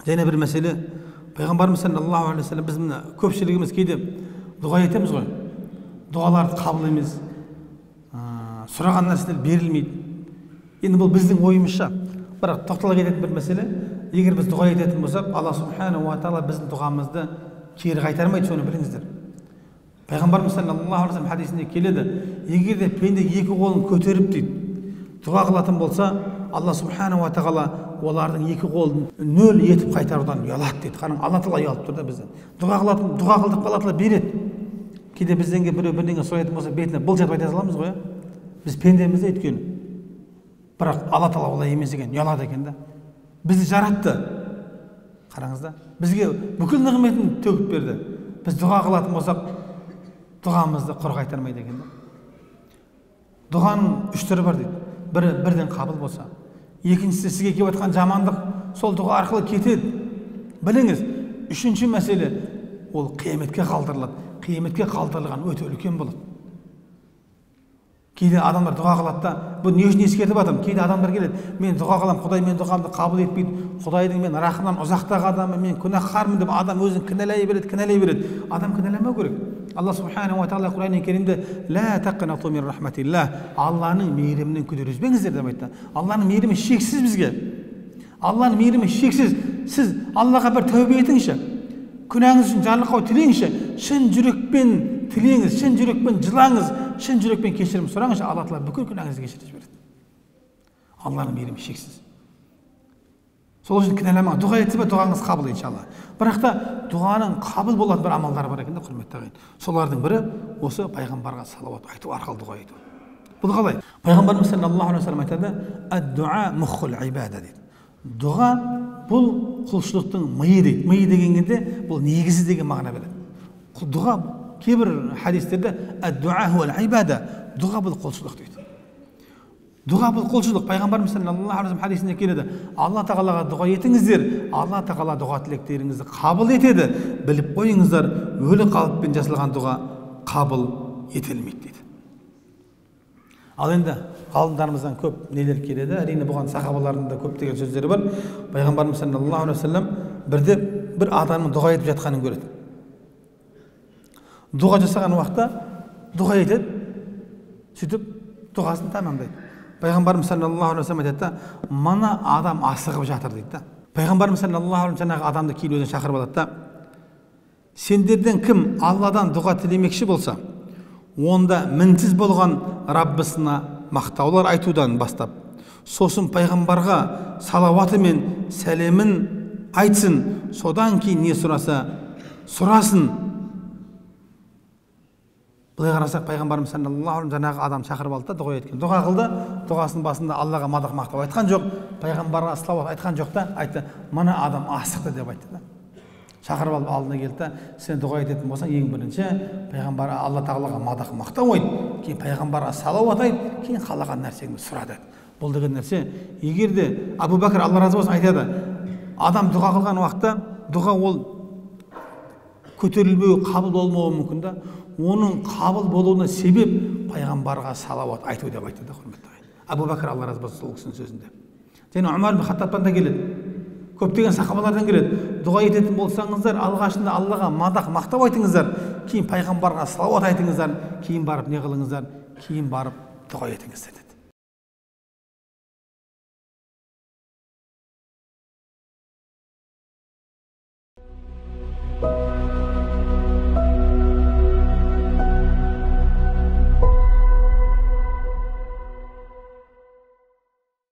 Және бір мәселе, пайғамбарымыз саллаллаху алейхи вассалам біз мына көпшілігіміз кейде дұға етеміз ғой. Дұғаларды қабыл емес, сұраған нәрселер берілмейді. Енді бұл біздің ойымызша. Бірақ тоқтала кететін бір мәселе, егер біз дұға ететін болсақ, Алла субханаху ва тағала біздің дұғамызды кері қайтармайды, соны біліңіздер. Пайғамбарымыз саллаллаху алейхи вассалам хадисінде келеді, егер де пенде екі қолын көтеріп дейді, дұға қылатын болса, Алла субханаху ва тағала олардың екі қолын нөл етіп қайтарудан ұялады дейді. Қараң, Алла тағала ұялып тұр да бізден. Дұға қылдық, Алла тағала береді. Кейде бізден біреу бірдеңе сұрайтын болса, бетіне былжатып айта саламыз ғой. Біз пендеміз де өйткені. Бірақ Алла тағала олай емес екен, ұялады екен да. Бізді жаратты. Қараңыз да, бізге бүкіл нығметін төгіп берді. Біз дұға қылатын болсақ, дұғамызды құр қайтармайды екен да. Дұғаның үш түрі бар дейді. Бірі бірден қабыл болса, екіншісі сізге келіп жатқан жамандық сол дұға арқылы кетеді. Біліңіз, үшінші мәселе ол қияметке қалдырылады. Қияметке қалдырылған өте үлкен болады. Кейде адамдар дұға қылады да, бұл не үшін ескертіп жатырмын? Кейде адамдар келеді, мен дұға қыламын, Құдай мен дұғамды қабыл етпейді, Құдайдың мен рахымынан ұзақтағы адамы, мен күнәһармын деп адам өзін кінәлай береді. Адам кінәламау керек. Алла субханаху ва тағала Құран-ы Керимде ла тақнату мин рахматиллах, Алланың мейірімінен күдер үзбеңіздер деп айтты. Алланың мейірімі шексіз бізге. Алланың мейірімі шексіз. Сіз Аллаға бір тәубе етіңізші. Күнәңіз үшін жарлықау тілеңізші. Шын жүрекпен тілеңіз, шын жүрекпен жылаңыз, шын жүрекпен кешірім сұраңызшы, Алла тағала бүкіл күнәңізді кешіріп жібереді. Алланың мейірімі шексіз. Сол үшін кінәламаңыз. Дұға етсе бе, дұғаңыз қабыл иншалла. Бірақ та дұғаның қабыл болатын бір амалдары бар екен де, құрметті ағайын. Солардың бірі осы пайғамбарға салауат айту арқылы дұға ету. Бұл қалай? Пайғамбарымыз саллаллаху алейхи вассалам айтады, ад-дуа муххул ибада дейді. Дұға бұл құлшылықтың миы дейді. Миы деген кезде бұл негізі деген мағына береді. Дұға кейбір хадистерде ад-дуа хуал ибада, дұға бұл құлшылық дейді. Дұға бұл құлшылық. Пайғамбарымыз саллаллаху алейхи вассалам хадисінде келеді. Алла тағалаға дұға етіңіздер, Алла тағала дұға тілектеріңізді қабыл етеді. Біліп қойыңыздар, өлі қалыппен жасалған дұға қабыл етілмейді дейді. Ал енді ғалымдарымыздан көп нелер келеді. Әрине бұған сахабалардың да көптеген сөздері бар. Пайғамбарымыз саллаллаху алейхи вассалам бірде бір адамның дұға етіп жатқанын көреді. Дұға жасаған уақытта дұға етеді, сөйтіп дұғасын тамамдайды. Пайғамбарымыз саллаллаху алейхи вассалам айтады, мана адам асығып жатыр дейді. Пайғамбарымыз саллаллаху алейхи вассалам жаңағы адамды кейін өзіне шақырып алады да, сендерден кім Алладан дұға тілемекші болса, онда мінсіз болған Раббысына мақтаулар айтудан бастап, сосын пайғамбарға салауаты мен сәлемін айтсын, содан кейін не сұраса сұрасын. Былай қарасақ, пайғамбарымыз саллаллаху алейхи жаңағы адам шақырып алды да дұға еткен. Дұға қылды, дұғасының басында Аллаға мадақ мақтау айтқан жоқ, пайғамбарға салауат айтқан жоқ та, айтты, мана адам асықты деп айтты да. Шақырып алып алдына келді да, сен дұға ететін болсаң, ең бірінші пайғамбар Алла тағалаға мадақ мақтау айт, кейін пайғамбарға салауат айт, кейін қалаған нәрсеңді сұра деді. Бұл деген нәрсе, егер де Абу Бәкір Алла разы болсын айтады, адам дұға қылған уақытта дұға ол көтерілмеу, қабыл болмауы мүмкін да, оның қабыл болуына себеп пайғамбарға салауат айту деп айтты да, құрметті ағайын. Абу Бәкір Алла разы болсын сол кісінің сөзінде. Және Умар ибн Хаттабтан да келеді. Көптеген сахабалардан келеді. Дұға ететін болсаңыздар, алғашында Аллаға мадақ мақтау айтыңыздар, кейін пайғамбарға салауат айтыңыздар, кейін барып не қылыңыздар, кейін барып дұға етіңіздер деді.